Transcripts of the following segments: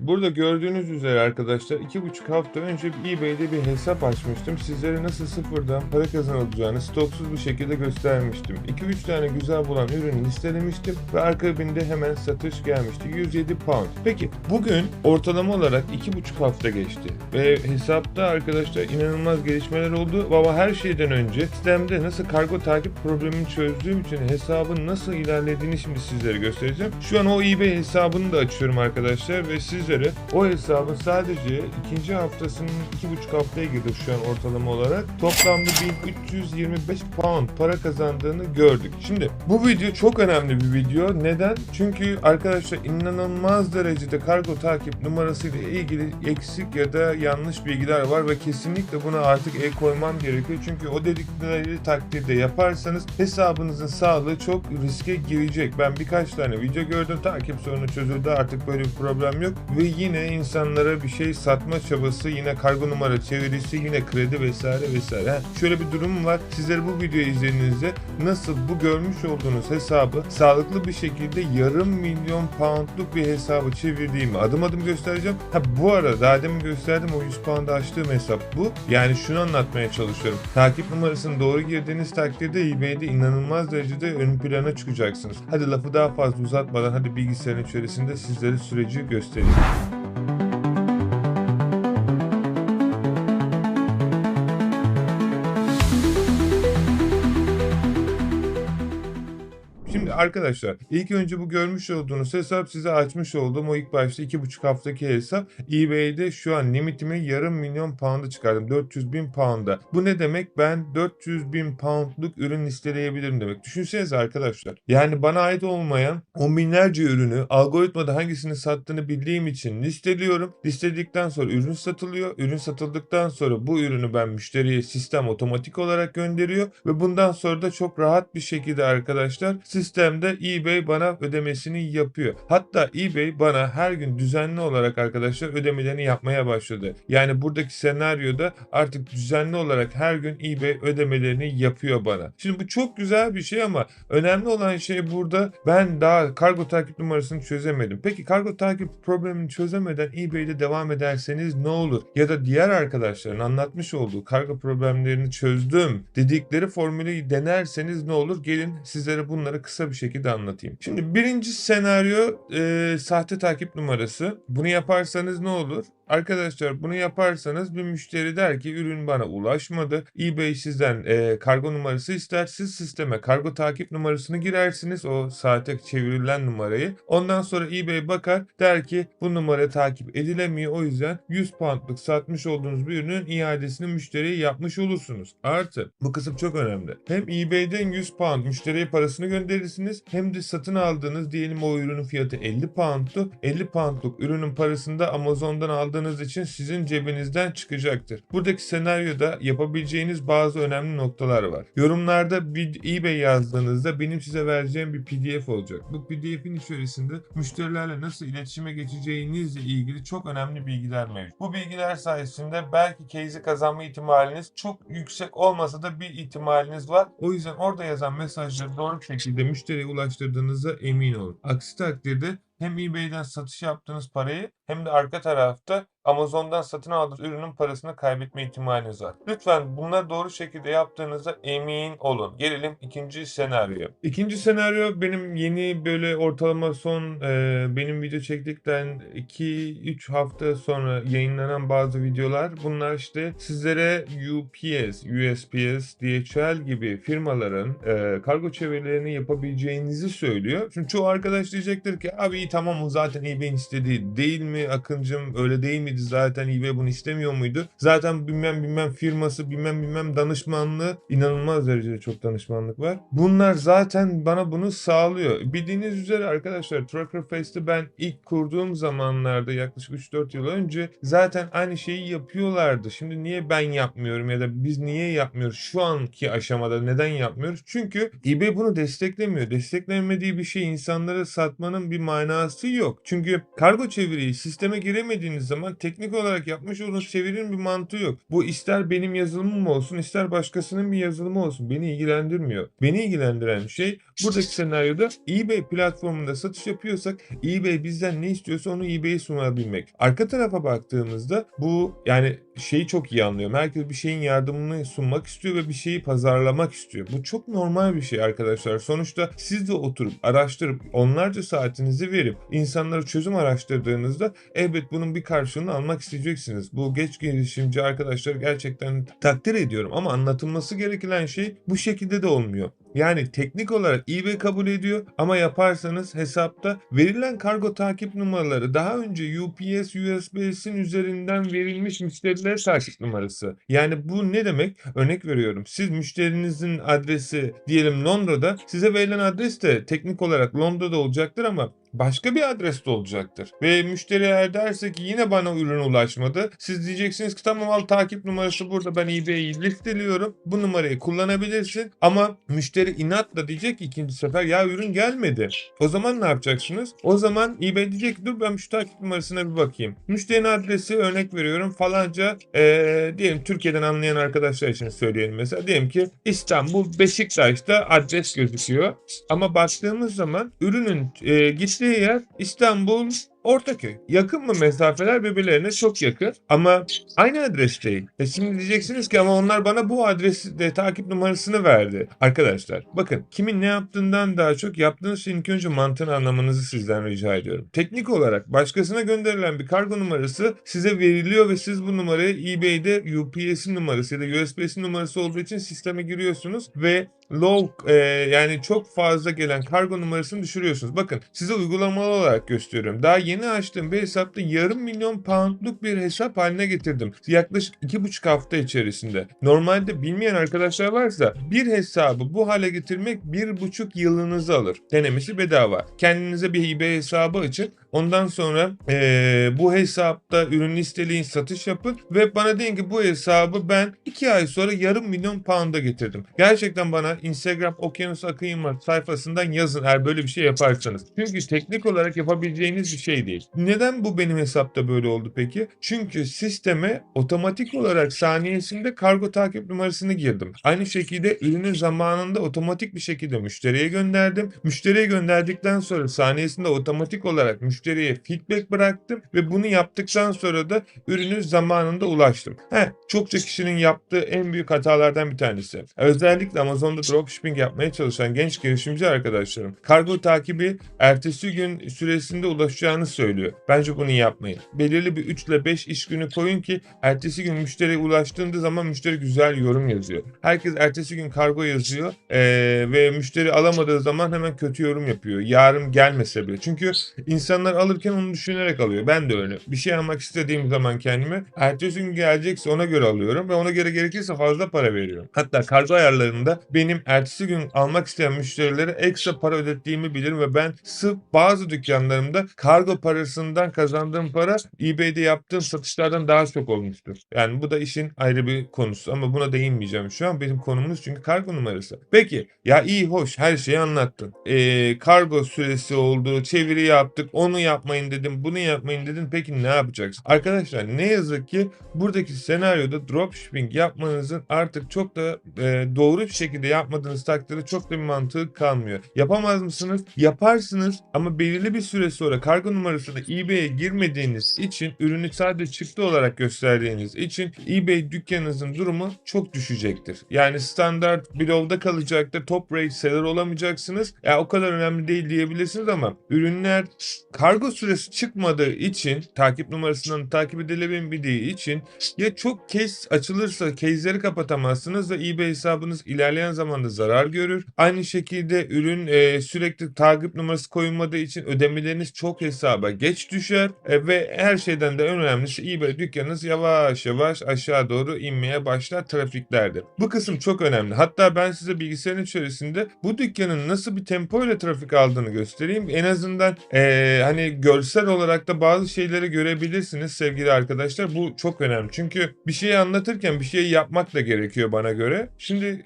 Burada gördüğünüz üzere arkadaşlar 2,5 hafta önce eBay'de bir hesap açmıştım. Sizlere nasıl sıfırdan para kazanılacağını stoksuz bir şekilde göstermiştim. 2-3 tane güzel bulan ürünü listelemiştim ve akabinde hemen satış gelmişti. 107 pound. Peki bugün ortalama olarak 2,5 hafta geçti ve hesapta arkadaşlar inanılmaz gelişmeler oldu. Ama her şeyden önce sistemde nasıl kargo takip problemini çözdüğüm için hesabın nasıl ilerlediğini şimdi sizlere göstereceğim. Şu an o eBay hesabını da açıyorum arkadaşlar ve sizlere o hesabın sadece ikinci haftasının 2,5 haftaya girdi şu an ortalama olarak. Toplamda 1325 pound para kazandığını gördük. Şimdi bu video çok önemli bir video. Neden? Çünkü arkadaşlar inanılmaz derecede kargo takip numarasıyla ilgili eksik ya da yanlış bilgiler var ve kesinlikle buna artık el koymam gerekiyor. Çünkü o dedikleri takdirde yaparsanız hesabınızın sağlığı çok riske girecek. Ben birkaç tane video gördüm. Takip sorunu çözüldü. Artık böyle bir problem yok. Ve yine insanlara bir şey satma çabası, yine kargo numara çevirisi, yine kredi vesaire vesaire. Şöyle bir durum var. Sizler bu videoyu izlediğinizde nasıl bu görmüş olduğunuz hesabı sağlıklı bir şekilde yarım milyon poundluk bir hesabı çevirdiğimi adım adım göstereceğim. Bu arada daha demin gösterdim o 100 pound'da açtığım hesap bu. Yani şunu anlatmaya çalışıyorum. Takip numarasını doğru girdiğiniz takdirde eBay'de inanılmaz derecede ön plana çıkacaksınız. Hadi lafı daha fazla uzatmadan hadi bilgisayarın içerisinde sizlere süreci göstereyim. Şimdi arkadaşlar ilk önce bu görmüş olduğunuz hesap size açmış olduğum o ilk başta 2,5 haftaki hesap. eBay'de şu an limitimi yarım milyon pound'a çıkardım. 400.000 pound'a. Bu ne demek? Ben 400.000 pound'luk ürün listeleyebilirim demek. Düşünsenize arkadaşlar. Yani bana ait olmayan on binlerce ürünü algoritmada hangisini sattığını bildiğim için listeliyorum. Listeledikten sonra ürün satılıyor. Ürün satıldıktan sonra bu ürünü ben müşteriye sistem otomatik olarak gönderiyor ve bundan sonra da çok rahat bir şekilde arkadaşlar sistemde eBay bana ödemesini yapıyor. Hatta eBay bana her gün düzenli olarak arkadaşlar ödemelerini yapmaya başladı. Yani buradaki senaryoda artık düzenli olarak her gün eBay ödemelerini yapıyor bana. Şimdi bu çok güzel bir şey ama önemli olan şey burada ben daha kargo takip numarasını çözemedim. Peki kargo takip problemini çözemeden eBay'de devam ederseniz ne olur? Ya da diğer arkadaşların anlatmış olduğu kargo problemlerini çözdüm dedikleri formülü denerseniz ne olur? Gelin sizlere bunları kısa bir şekilde anlatayım. Şimdi birinci senaryo sahte takip numarası. Bunu yaparsanız ne olur? Arkadaşlar bunu yaparsanız bir müşteri der ki ürün bana ulaşmadı. eBay sizden kargo numarası ister. Siz sisteme kargo takip numarasını girersiniz. O sahte çevrilen numarayı. Ondan sonra eBay bakar der ki bu numara takip edilemiyor. O yüzden 100 poundluk satmış olduğunuz bir ürünün iadesini müşteriye yapmış olursunuz. Artı bu kısım çok önemli. Hem eBay'den 100 pound müşteriye parasını gönderirsiniz. Hem de satın aldığınız diyelim o ürünün fiyatı 50 pound'tu. 50 poundluk ürünün parasını da Amazon'dan aldığınız için sizin cebinizden çıkacaktır. Buradaki senaryoda yapabileceğiniz bazı önemli noktalar var. Yorumlarda bir eBay yazdığınızda benim size vereceğim bir PDF olacak. Bu PDF'in içerisinde müşterilerle nasıl iletişime geçeceğinizle ilgili çok önemli bilgiler mevcut. Bu bilgiler sayesinde belki case'i kazanma ihtimaliniz çok yüksek olmasa da bir ihtimaliniz var. O yüzden orada yazan mesajları doğru şekilde müşteriye ulaştırdığınıza emin olun. Aksi takdirde hem eBay'den satış yaptığınız parayı hem de arka tarafta Amazon'dan satın aldığınız ürünün parasını kaybetme ihtimaliniz var. Lütfen bunları doğru şekilde yaptığınıza emin olun. Gelelim ikinci senaryoya. İkinci senaryo benim yeni böyle ortalama son benim video çektikten 2-3 hafta sonra yayınlanan bazı videolar. Bunlar işte sizlere UPS, USPS, DHL gibi firmaların kargo çevirilerini yapabileceğinizi söylüyor. Şimdi çoğu arkadaş diyecektir ki abi iyi tamam o zaten eBay'in istediği değil mi Akıncım öyle değil miydi zaten eBay bunu istemiyor muydu? Zaten bilmem firması bilmem danışmanlığı inanılmaz derecede çok danışmanlık var. Bunlar zaten bana bunu sağlıyor. Bildiğiniz üzere arkadaşlar Trucker Fest'i ben ilk kurduğum zamanlarda yaklaşık 3-4 yıl önce zaten aynı şeyi yapıyorlardı. Şimdi niye ben yapmıyorum ya da biz niye yapmıyoruz şu anki aşamada neden yapmıyoruz? Çünkü eBay bunu desteklemiyor. Desteklenmediği bir şey insanlara satmanın bir manası yok. Çünkü kargo çeviriyi sisteme giremediğiniz zaman teknik olarak yapmış olduğunuz çevirinin bir mantığı yok. Bu ister benim yazılımım olsun, ister başkasının bir yazılımı olsun. Beni ilgilendirmiyor. Beni ilgilendiren şey buradaki senaryoda eBay platformunda satış yapıyorsak eBay bizden ne istiyorsa onu eBay'e sunabilmek. Arka tarafa baktığımızda bu yani şeyi çok iyi anlıyorum. Herkes bir şeyin yardımını sunmak istiyor ve bir şeyi pazarlamak istiyor. Bu çok normal bir şey arkadaşlar. Sonuçta siz de oturup araştırıp onlarca saatinizi verip insanlara çözüm araştırdığınızda elbet bunun bir karşılığını almak isteyeceksiniz. Bu genç girişimci arkadaşlar gerçekten takdir ediyorum ama anlatılması gereken şey bu şekilde de olmuyor. Yani teknik olarak eBay kabul ediyor ama yaparsanız hesapta verilen kargo takip numaraları daha önce UPS, USPS'in üzerinden verilmiş müşterilere takip numarası. Yani bu ne demek? Örnek veriyorum. Siz müşterinizin adresi diyelim Londra'da, size verilen adres de teknik olarak Londra'da olacaktır ama başka bir adreste olacaktır. Ve müşteri eğer derse ki yine bana ürün ulaşmadı. Siz diyeceksiniz ki tamam al takip numarası burada, ben eBay'i listeliyorum. Bu numarayı kullanabilirsin. Ama müşteri inatla diyecek ki ikinci sefer ya ürün gelmedi. O zaman ne yapacaksınız? O zaman eBay diyecek ki dur ben şu takip numarasına bir bakayım. Müşterinin adresi örnek veriyorum falanca diyelim Türkiye'den anlayan arkadaşlar için söyleyelim mesela. Diyelim ki İstanbul Beşiktaş'ta adres gözüküyor. Ama baktığımız zaman ürünün gittiği yer İstanbul Ortaköy. Yakın mı mesafeler? Birbirlerine çok yakın ama aynı adres değil. Şimdi diyeceksiniz ki ama onlar bana bu adresi takip numarasını verdi. Arkadaşlar bakın kimin ne yaptığından daha çok yaptığınız şeyin ilk önce mantığını anlamanızı sizden rica ediyorum. Teknik olarak başkasına gönderilen bir kargo numarası size veriliyor ve siz bu numarayı eBay'de UPS'in numarası ya da USPS'in numarası olduğu için sisteme giriyorsunuz ve yani çok fazla gelen kargo numarasını düşürüyorsunuz. Bakın size uygulamalı olarak gösteriyorum. Daha yeni açtığım bir hesapta yarım milyon poundluk bir hesap haline getirdim. Yaklaşık 2,5 hafta içerisinde. Normalde bilmeyen arkadaşlar varsa bir hesabı bu hale getirmek 1,5 yılınızı alır. Denemesi bedava. Kendinize bir eBay hesabı açın. Ondan sonra bu hesapta ürün listeleyin, satış yapın ve bana deyin ki bu hesabı ben 2 ay sonra yarım milyon pound'a getirdim. Gerçekten bana Instagram Okyanus Akıyım var sayfasından yazın eğer böyle bir şey yaparsanız. Çünkü teknik olarak yapabileceğiniz bir şey değil. Neden bu benim hesapta böyle oldu peki? Çünkü sisteme otomatik olarak saniyesinde kargo takip numarasını girdim. Aynı şekilde ürünün zamanında otomatik bir şekilde müşteriye gönderdim. Müşteriye gönderdikten sonra saniyesinde otomatik olarak müşteriye feedback bıraktım ve bunu yaptıktan sonra da ürünün zamanında ulaştım. Çokça kişinin yaptığı en büyük hatalardan bir tanesi. Özellikle Amazon'da dropshipping yapmaya çalışan genç girişimci arkadaşlarım kargo takibi ertesi gün süresinde ulaşacağını söylüyor. Bence bunu yapmayın. Belirli bir 3 ile 5 iş günü koyun ki ertesi gün müşteriye ulaştığında zaman müşteri güzel yorum yazıyor. Herkes ertesi gün kargo yazıyor ve müşteri alamadığı zaman hemen kötü yorum yapıyor. Yarın gelmese bile. Çünkü insanlar alırken onu düşünerek alıyor. Ben de öyle. Bir şey almak istediğim zaman kendime ertesi gün gelecekse ona göre alıyorum ve ona göre gerekirse fazla para veriyorum. Hatta kargo ayarlarında benim ertesi gün almak isteyen müşterilere ekstra para ödettiğimi bilirim ve ben sırf bazı dükkanlarımda kargo parasından kazandığım para eBay'de yaptığım satışlardan daha çok olmuştur. Yani bu da işin ayrı bir konusu ama buna değinmeyeceğim şu an. Benim konumuz çünkü kargo numarası. Peki ya iyi hoş her şeyi anlattın. Kargo süresi oldu, çeviri yaptık, onu yapmayın dedim, bunu yapmayın dedim. Peki ne yapacaksın? Arkadaşlar ne yazık ki buradaki senaryoda dropshipping yapmanızın artık çok da doğru bir şekilde yapmadığınız takdirde çok da bir mantığı kalmıyor. Yapamaz mısınız? Yaparsınız ama belirli bir süre sonra kargo numarasını eBay'e girmediğiniz için, ürünü sadece çıktı olarak gösterdiğiniz için eBay dükkanınızın durumu çok düşecektir. Yani standart blow'da kalacaktır. Top rate seller olamayacaksınız. Ya o kadar önemli değil diyebilirsiniz ama ürünler kargo süresi çıkmadığı için, takip numarasından takip edilebilmediği için ya çok case açılırsa case'leri kapatamazsınız ve eBay hesabınız ilerleyen zamanda zarar görür. Aynı şekilde ürün sürekli takip numarası koyulmadığı için ödemeleriniz çok hesaba geç düşer ve her şeyden de en önemlisi eBay dükkanınız yavaş yavaş aşağı doğru inmeye başlar trafiklerde. Bu kısım çok önemli. Hatta ben size bilgisayarın içerisinde bu dükkanın nasıl bir tempo ile trafik aldığını göstereyim. En azından hani görsel olarak da bazı şeyleri görebilirsiniz sevgili arkadaşlar. Bu çok önemli. Çünkü bir şeyi anlatırken bir şeyi yapmak da gerekiyor bana göre. Şimdi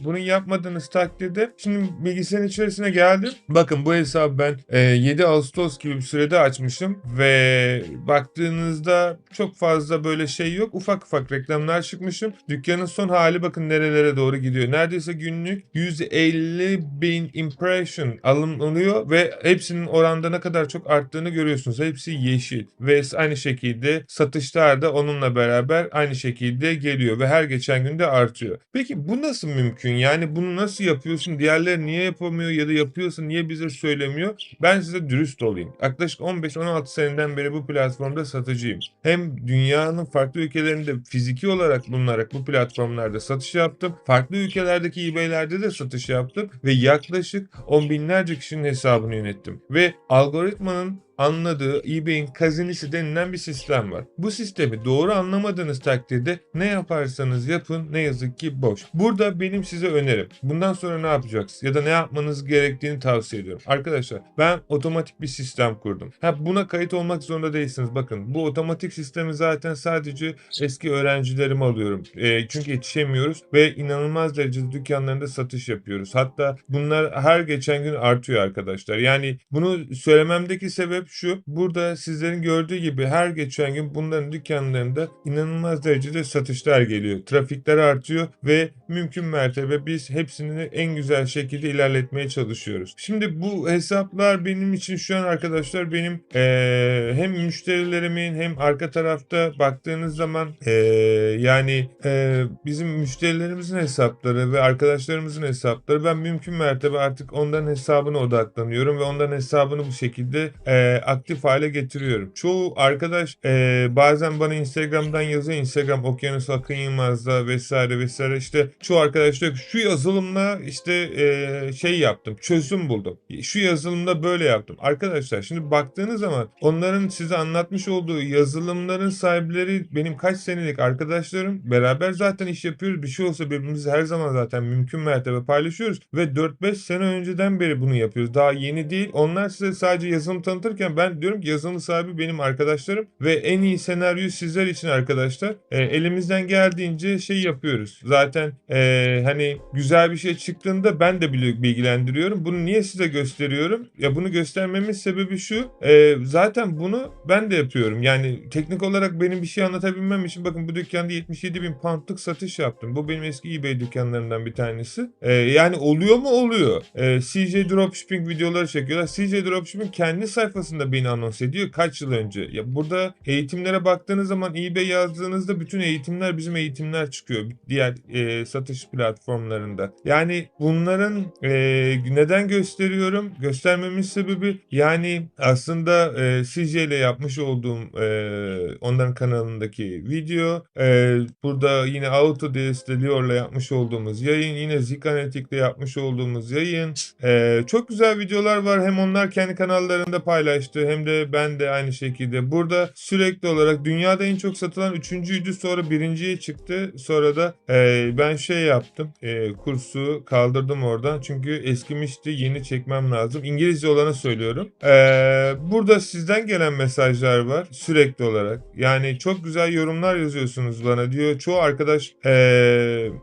bunu yapmadığınız takdirde şimdi bilgisayarın içerisine geldim. Bakın bu hesabı ben 7 Ağustos gibi gibi bir sürede açmışım ve baktığınızda çok fazla böyle şey yok. Ufak ufak reklamlar çıkmışım. Dükkanın son hali bakın nerelere doğru gidiyor. Neredeyse günlük 150 bin impression alınıyor ve hepsinin oranda ne kadar çok arttığını görüyorsunuz. Hepsi yeşil ve aynı şekilde satışlar da onunla beraber aynı şekilde geliyor ve her geçen gün de artıyor. Peki bu nasıl mümkün? Yani bunu nasıl yapıyorsun? Diğerleri niye yapamıyor ya da yapıyorsa niye bize söylemiyor? Ben size dürüst olayım. Yaklaşık 15-16 seneden beri bu platformda satıcıyım. Hem dünyanın farklı ülkelerinde fiziki olarak bulunarak bu platformlarda satış yaptım. Farklı ülkelerdeki eBay'lerde de satış yaptım ve yaklaşık on binlerce kişinin hesabını yönettim. Ve algoritmanın anladığı eBay'in kazinisi denilen bir sistem var. Bu sistemi doğru anlamadığınız takdirde ne yaparsanız yapın ne yazık ki boş. Burada benim size önerim. Bundan sonra ne yapacaksınız ya da ne yapmanız gerektiğini tavsiye ediyorum. Arkadaşlar ben otomatik bir sistem kurdum. Buna kayıt olmak zorunda değilsiniz. Bakın bu otomatik sistemi zaten sadece eski öğrencilerime alıyorum. Çünkü yetişemiyoruz ve inanılmaz derecede dükkanlarında satış yapıyoruz. Hatta bunlar her geçen gün artıyor arkadaşlar. Yani bunu söylememdeki sebep şu. Burada sizlerin gördüğü gibi her geçen gün bunların dükkanlarında inanılmaz derecede satışlar geliyor. Trafikler artıyor ve mümkün mertebe biz hepsini en güzel şekilde ilerletmeye çalışıyoruz. Şimdi bu hesaplar benim için şu an arkadaşlar benim hem müşterilerimin hem arka tarafta baktığınız zaman yani bizim müşterilerimizin hesapları ve arkadaşlarımızın hesapları ben mümkün mertebe artık onların hesabına odaklanıyorum ve onların hesabını bu şekilde aktif hale getiriyorum. Çoğu arkadaş bazen bana Instagram'dan yazıyor. Instagram Okyanus Akın Yılmaz'da vesaire vesaire işte çoğu arkadaş diyor ki şu yazılımla işte şey yaptım, çözüm buldum. Şu yazılımda böyle yaptım. Arkadaşlar şimdi baktığınız zaman onların size anlatmış olduğu yazılımların sahipleri benim kaç senelik arkadaşlarım. Beraber zaten iş yapıyoruz. Bir şey olsa birbirimizi her zaman zaten mümkün mertebe paylaşıyoruz ve 4-5 sene önceden beri bunu yapıyoruz. Daha yeni değil. Onlar size sadece yazılım tanıtırken ben diyorum ki yazılım sahibi benim arkadaşlarım ve en iyi senaryoyu sizler için arkadaşlar. Elimizden geldiğince şey yapıyoruz. Zaten hani güzel bir şey çıktığında ben de bilgilendiriyorum. Bunu niye size gösteriyorum? Ya bunu göstermemin sebebi şu. Zaten bunu ben de yapıyorum. Yani teknik olarak benim bir şey anlatabilmem için bakın bu dükkanda 77 bin poundluk satış yaptım. Bu benim eski eBay dükkanlarından bir tanesi. Yani oluyor mu? Oluyor. CJ Dropshipping videoları çekiyorlar. CJ Dropshipping kendi sayfasında beni anons ediyor kaç yıl önce. Ya burada eğitimlere baktığınız zaman eBay yazdığınızda bütün eğitimler bizim eğitimler çıkıyor. Diğer satış platformlarında. Yani bunların neden gösteriyorum? Göstermemin sebebi yani aslında CJ ile yapmış olduğum onların kanalındaki video. Burada yine Autodesk'te Lior'la yapmış olduğumuz yayın. Yine Zikanatik'le yapmış olduğumuz yayın. Çok güzel videolar var. Hem onlar kendi kanallarında paylaştı hem de ben de aynı şekilde. Burada sürekli olarak dünyada en çok satılan 3.'üydü sonra 1.'ye çıktı. Sonra da ben şey yaptım. Kursu kaldırdım oradan. Çünkü eskimişti. Yeni çekmem lazım. İngilizce olanı söylüyorum. Burada sizden gelen mesajlar var sürekli olarak. Yani çok güzel yorumlar yazıyorsunuz bana diyor. Çoğu arkadaş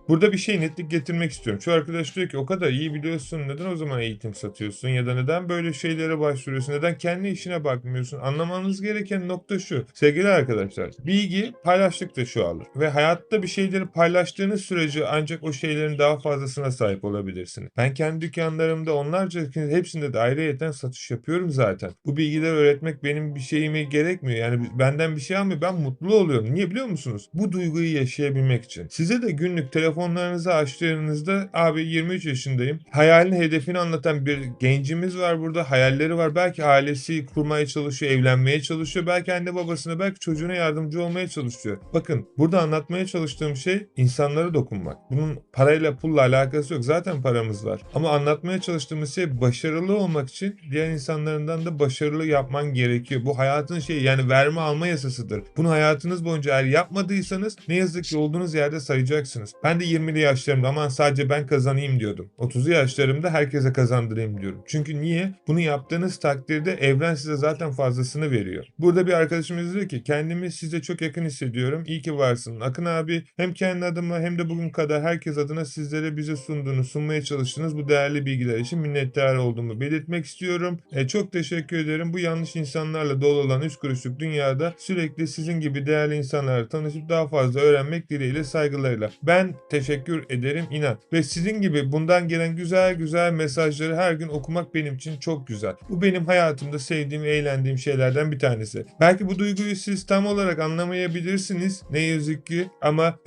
burada bir şey netlik getirmek istiyorum. Çoğu arkadaş diyor ki o kadar iyi biliyorsun neden o zaman eğitim satıyorsun ya da neden böyle şeylere başvuruyorsun? Neden kendi işine bakmıyorsun? Anlamanız gereken nokta şu. Sevgili arkadaşlar, bilgi paylaştıkça çoğalır ve hayatta bir şeyleri paylaştığınız sürece ancak o şeylerin daha fazlasına sahip olabilirsiniz. Ben kendi dükkanlarımda onlarca hepsinde de ayrıyeten satış yapıyorum zaten. Bu bilgileri öğretmek benim bir şeyime gerekmiyor. Yani benden bir şey almıyor. Ben mutlu oluyorum. Niye biliyor musunuz? Bu duyguyu yaşayabilmek için. Size de günlük telefonlarınızı açtığınızda abi 23 yaşındayım. Hayalini, hedefini anlatan bir gencimiz var burada. Hayalleri var. Belki ailesi kurmaya çalışıyor, evlenmeye çalışıyor. Belki anne babasına, belki çocuğuna yardımcı olmaya çalışıyor. Bakın burada anlatmaya çalıştığım şey insanlara dokunmak. Bunun parayla pulla alakası yok. Zaten paramız var. Ama anlatmaya çalıştığımız şey başarılı olmak için diğer insanlardan da başarılı yapman gerekiyor. Bu hayatın şeyi yani verme alma yasasıdır. Bunu hayatınız boyunca eğer yapmadıysanız ne yazık ki olduğunuz yerde sayacaksınız. Ben de 20'li yaşlarımda aman sadece ben kazanayım diyordum. 30'lu yaşlarımda herkese kazandırayım diyorum. Çünkü niye? Bunu yaptığınız takdirde evren hemen size zaten fazlasını veriyor. Burada bir arkadaşımız diyor ki kendimi size çok yakın hissediyorum. İyi ki varsın. Akın abi hem kendi adıma hem de bugün kadar herkes adına sizlere bize sunmaya çalıştığınız bu değerli bilgiler için minnettar olduğumu belirtmek istiyorum. Çok teşekkür ederim. Bu yanlış insanlarla dolu olan 3 kuruşluk dünyada sürekli sizin gibi değerli insanlarla tanışıp daha fazla öğrenmek dileğiyle, saygılarıyla. Ben teşekkür ederim, inan. Ve sizin gibi bundan gelen güzel güzel mesajları her gün okumak benim için çok güzel. Bu benim hayatımda sevdiğim, eğlendiğim şeylerden bir tanesi. Belki bu duyguyu siz tam olarak anlamayabilirsiniz. Ne yazık ki. Ama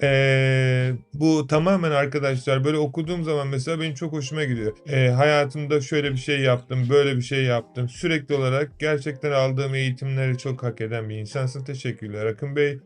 bu tamamen arkadaşlar böyle okuduğum zaman mesela benim çok hoşuma gidiyor. Hayatımda şöyle bir şey yaptım, böyle bir şey yaptım. Sürekli olarak gerçekten aldığım eğitimleri çok hak eden bir insansın. Teşekkürler Akın Bey.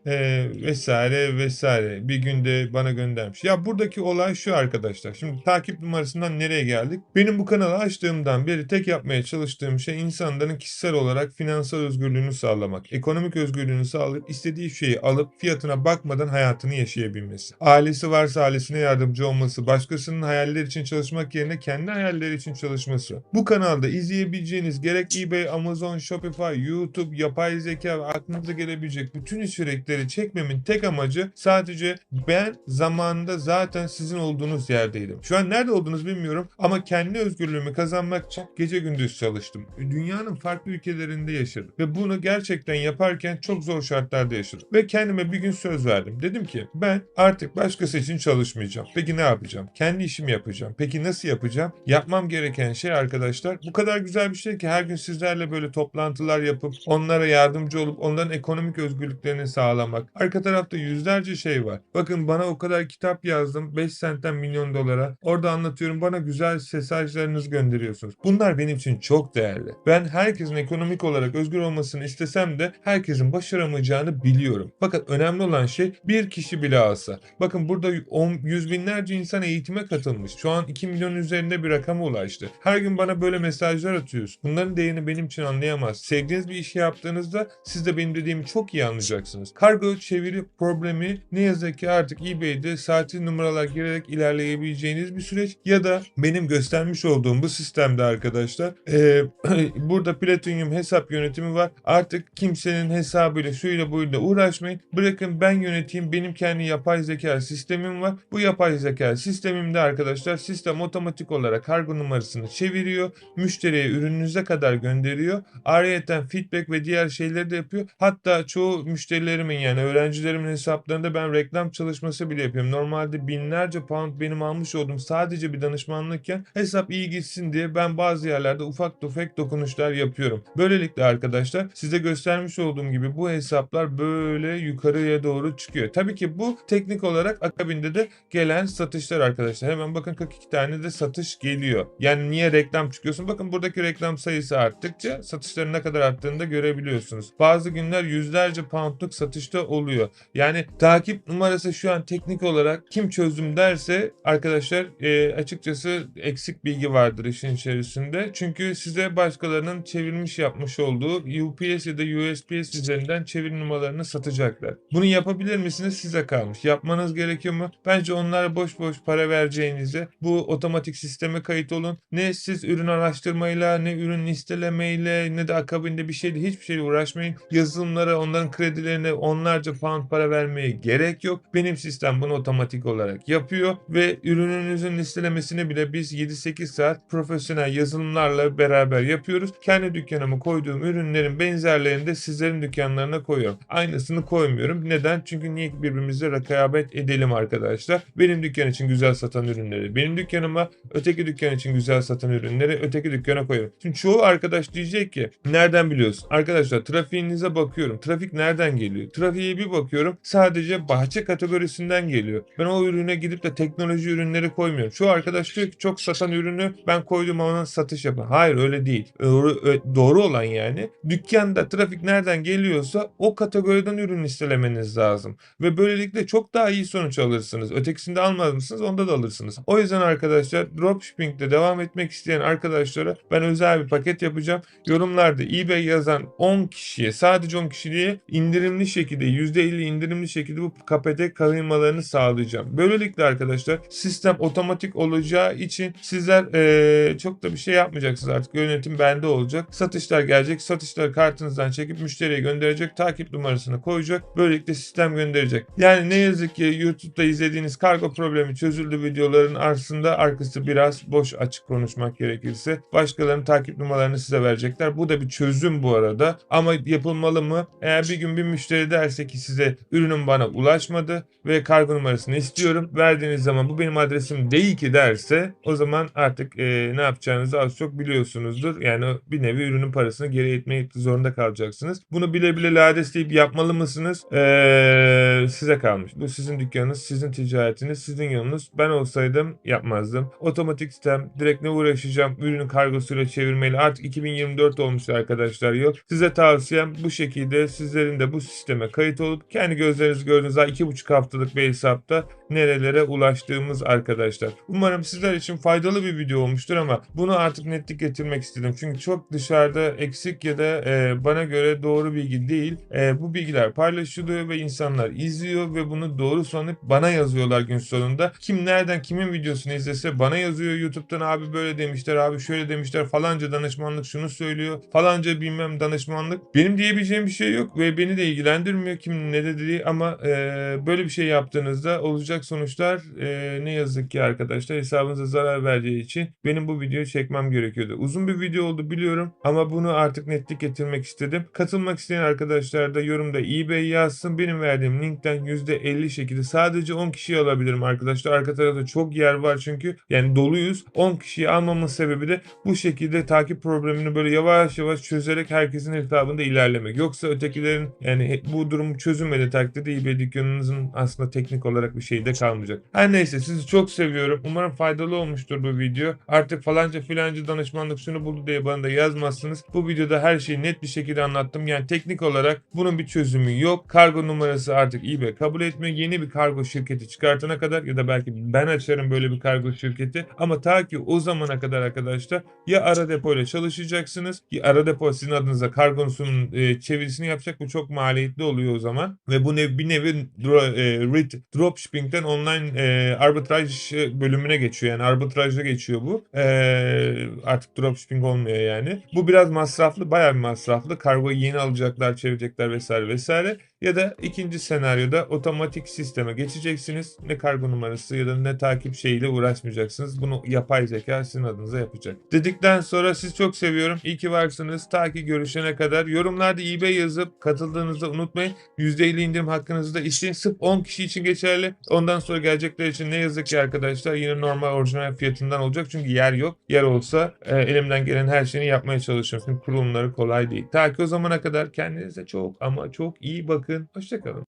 Vesaire vesaire. Bir günde bana göndermiş. Ya buradaki olay şu arkadaşlar. Şimdi takip numarasından nereye geldik? Benim bu kanalı açtığımdan beri tek yapmaya çalıştığım şey insanların kişisel olarak finansal özgürlüğünü sağlamak. Ekonomik özgürlüğünü sağlayıp istediği şeyi alıp fiyatına bakmadan hayatını yaşayabilmesi. Ailesi varsa ailesine yardımcı olması. Başkasının hayalleri için çalışmak yerine kendi hayalleri için çalışması. Bu kanalda izleyebileceğiniz gerek eBay, Amazon, Shopify, YouTube, yapay zeka ve aklınıza gelebilecek bütün içerikleri çekmemin tek amacı sadece ben zamanında zaten sizin olduğunuz yerdeydim. Şu an nerede olduğunuzu bilmiyorum ama kendi özgürlüğümü kazanmak için gece gündüz çalıştım. Dünyanın farklı ülkelerinde yaşadım ve bunu gerçekten yaparken çok zor şartlarda yaşadım. Ve kendime bir gün söz verdim. Dedim ki ben artık başkası için çalışmayacağım. Peki ne yapacağım? Kendi işimi yapacağım. Peki nasıl yapacağım? Yapmam gereken şey arkadaşlar bu kadar güzel bir şey ki her gün sizlerle böyle toplantılar yapıp onlara yardımcı olup onların ekonomik özgürlüklerini sağlamak. Arka tarafta yüzlerce şey var. Bakın bana o kadar kitap yazdım. 5 sentten milyon dolara. Orada anlatıyorum. Bana güzel mesajlarınızı gönderiyorsunuz. Bunlar benim için çok değerli. Ben herkesin ekonomik olarak özgür olmasını istesem de herkesin başaramayacağını biliyorum. Fakat önemli olan şey bir kişi bile alsa. Bakın burada yüz binlerce insan eğitime katılmış. Şu an 2 milyon üzerinde bir rakama ulaştı. Her gün bana böyle mesajlar atıyorsunuz. Bunların değerini benim için anlayamaz. Sevdiğiniz bir işi yaptığınızda siz de benim dediğimi çok iyi anlayacaksınız. Kargo çeviri problemi ne yazık ki artık eBay'de saatli numaralar girerek ilerleyebileceğiniz bir süreç ya da benim göstermiş olduğum bu sistemde arkadaşlar burada Platinum hesap yönetimi var. Artık kimsenin hesabıyla şuyla buyla uğraşmayın. Bırakın ben yöneteyim. Benim kendi yapay zeka sistemim var. Bu yapay zeka sistemimde arkadaşlar sistem otomatik olarak kargo numarasını çeviriyor. Müşteriye ürününüze kadar gönderiyor. Ayrıyeten feedback ve diğer şeyleri de yapıyor. Hatta çoğu müşterilerimin yani öğrencilerimin hesaplarında ben reklam çalışması bile yapıyorum. Normalde binlerce pound benim almış olduğum sadece bir danışmanlıkken hesap iyi gitsin diye ben bazı yerlerde ufak tefek dokunuşlar yapıyorum. Böylelikle arkadaşlar size göstermiş olduğum gibi bu hesaplar böyle yukarıya doğru çıkıyor. Tabii ki bu teknik olarak akabinde de gelen satışlar arkadaşlar. Hemen bakın 42 tane de satış geliyor. Yani niye reklam çıkıyorsun? Bakın buradaki reklam sayısı arttıkça satışların ne kadar arttığını da görebiliyorsunuz. Bazı günler yüzlerce poundluk satışta oluyor. Yani takip numarası şu an teknik olarak kim çözdüm derse arkadaşlar açıkçası eksik bilgi vardır işin içerisinde. Çünkü size başkalarının çevirmiş yapmış olduğu UPS ya da USPS üzerinden çeviri numaralarını satacaklar. Bunu yapabilir misiniz? Size kalmış. Yapmanız gerekiyor mu? Bence onlara boş boş para vereceğinize bu otomatik sisteme kayıt olun. Ne siz ürün araştırmayla ne ürün listelemeyle ne de akabinde bir şeyle hiçbir şeyle uğraşmayın. Yazılımlara onların kredilerine onlarca pound para vermeye gerek yok. Benim sistem bunu otomatik olarak yapıyor ve ürününüzün listelemesini bile biz 7-8 saat profesyonel yazılımlarla beraber yapıyoruz. Kendi dükkanıma koyduğum ürünlerin benzerlerini de sizlerin dükkanlarına koyuyorum. Aynısını koymuyorum. Neden? Çünkü niye birbirimizle rekabet edelim arkadaşlar. Benim dükkan için güzel satan ürünleri benim dükkanıma, öteki dükkan için güzel satan ürünleri öteki dükkana koyuyorum. Şimdi çoğu arkadaş diyecek ki nereden biliyorsun? Arkadaşlar trafiğinize bakıyorum. Trafik nereden geliyor? Trafiğe bir bakıyorum. Sadece bahçe kategorisinden geliyor. Ben o ürüne gidip de teknoloji ürünleri koymuyorum. Şu arkadaş diyor ki çok satan ürünü ben koydum ona satış yapın. Hayır öyle değil. Doğru olan yani dükkanda trafik nereden geliyorsa o kategoriden ürün listelemeniz lazım. Ve böylelikle çok daha iyi sonuç alırsınız. Ötekisinde almaz mısınız? Onda da alırsınız. O yüzden arkadaşlar dropshipping'de devam etmek isteyen arkadaşlara ben özel bir paket yapacağım. Yorumlarda eBay yazan 10 kişiye sadece 10 kişiliğe indirimli şekilde %50 indirimli şekilde bu KPT kayırmalarını sağlayacağım. Böylelikle arkadaşlar sistem otomatik olacağı için sizler çok da bir şey yapmayacaksınız artık. Yönetim bende olacak. Satışlar gelecek. Satışları kartınızdan çekip müşteriye gönderecek. Takip numarasını koyacak. Böylelikle sistem gönderecek. Yani ne yazık ki YouTube'da izlediğiniz kargo problemi çözüldü videoların aslında arkası biraz boş, açık konuşmak gerekirse. Başkalarının takip numaralarını size verecekler. Bu da bir çözüm bu arada. Ama yapılmalı mı? Eğer bir gün bir müşteri derse ki size ürünüm bana ulaşmadı ve kargo numarasını istiyorum. Verdiğiniz zaman bu benim adresim değil ki derse, o zaman artık ne yapacağınızı az çok biliyorsunuzdur. Yani bir nevi ürünün parasını geri etmek zorunda kalacaksınız. Bunu bile bile ladesleyip yapmalı mısınız? Size kalmış. Bu sizin dükkanınız, sizin ticaretiniz, sizin yolunuz. Ben olsaydım yapmazdım. Otomatik sistem, direkt ne uğraşacağım ürünü kargosuyla çevirmeyle. Artık 2024 olmuş arkadaşlar yol. Size tavsiyem bu şekilde sizlerin de bu sisteme kayıt olup kendi gözleriniz gördüğünüz daha 2,5 haftalık bir hesapta nerelere ulaştığımız arkadaşlar. Umarım sizler için faydalı bir video olmuştur ama bunu artık netlik getirmek istedim. Çünkü çok dışarıda eksik ya da bana göre doğru bilgi değil. Bu bilgiler paylaşılıyor ve insanlar izliyor ve bunu doğru sanıp bana yazıyorlar gün sonunda. Kim nereden kimin videosunu izlese bana yazıyor YouTube'dan, abi böyle demişler, abi şöyle demişler, falanca danışmanlık şunu söylüyor, falanca bilmem danışmanlık. Benim diyebileceğim bir şey yok ve beni de ilgilendirmiyor kimin ne dediği ama böyle bir şey yaptığınızda olacak sonuçlar ne yazık ki arkadaşlar hesabınıza zarar vereceği için benim bu videoyu çekmem gerekiyordu. Uzun bir video oldu biliyorum ama bunu artık netlik getirmek istedim. Katılmak isteyen arkadaşlar da yorumda eBay yazsın. Benim verdiğim linkten %50 şekilde sadece 10 kişiyi alabilirim arkadaşlar. Arka tarafta çok yer var çünkü yani doluyuz. 10 kişiyi almamın sebebi de bu şekilde takip problemini böyle yavaş yavaş çözerek herkesin hesabında ilerlemek. Yoksa ötekilerin yani bu durumu çözülmediği takdirde eBay dükkanınızın aslında teknik olarak bir şey de kalmayacak. Her neyse sizi çok seviyorum. Umarım faydalı olmuştur bu video. Artık falanca filanca danışmanlık şunu buldu diye bana da yazmazsınız. Bu videoda her şeyi net bir şekilde anlattım. Yani teknik olarak bunun bir çözümü yok. Kargo numarası artık eBay kabul etmiyor. Yeni bir kargo şirketi çıkartana kadar ya da belki ben açarım böyle bir kargo şirketi. Ama ta ki o zamana kadar arkadaşlar ya ara depo ile çalışacaksınız. Ya ara depo sizin adınıza kargonuzun çevirisini yapacak. Bu çok maliyetli oluyor o zaman. Ve bu bir nevi dropshipping'den online arbitraj bölümüne geçiyor. Yani arbitrajda geçiyor bu. Artık dropshipping olmuyor yani. Bu biraz masraflı, bayağı bir masraflı. Kargoyu yeni alacaklar, çevirecekler vesaire vesaire. Ya da ikinci senaryoda otomatik sisteme geçeceksiniz. Ne kargo numarası ya da ne takip şeyiyle uğraşmayacaksınız. Bunu yapay zeka sizin adınıza yapacak. Dedikten sonra sizi çok seviyorum. İyi ki varsınız. Ta ki görüşene kadar yorumlarda eBay yazıp katıldığınızda unutmayın. %50 indirim hakkınızı da isteyin. Sırf 10 kişi için geçerli. Ondan sonra gelecekler için ne yazık ki arkadaşlar yine normal orijinal fiyatından olacak. Çünkü yer yok. Yer olsa elimden gelen her şeyi yapmaya çalışıyorum. Çünkü kurulumları kolay değil. Ta ki o zamana kadar kendinize çok ama çok iyi bakın. Hoşça kalın.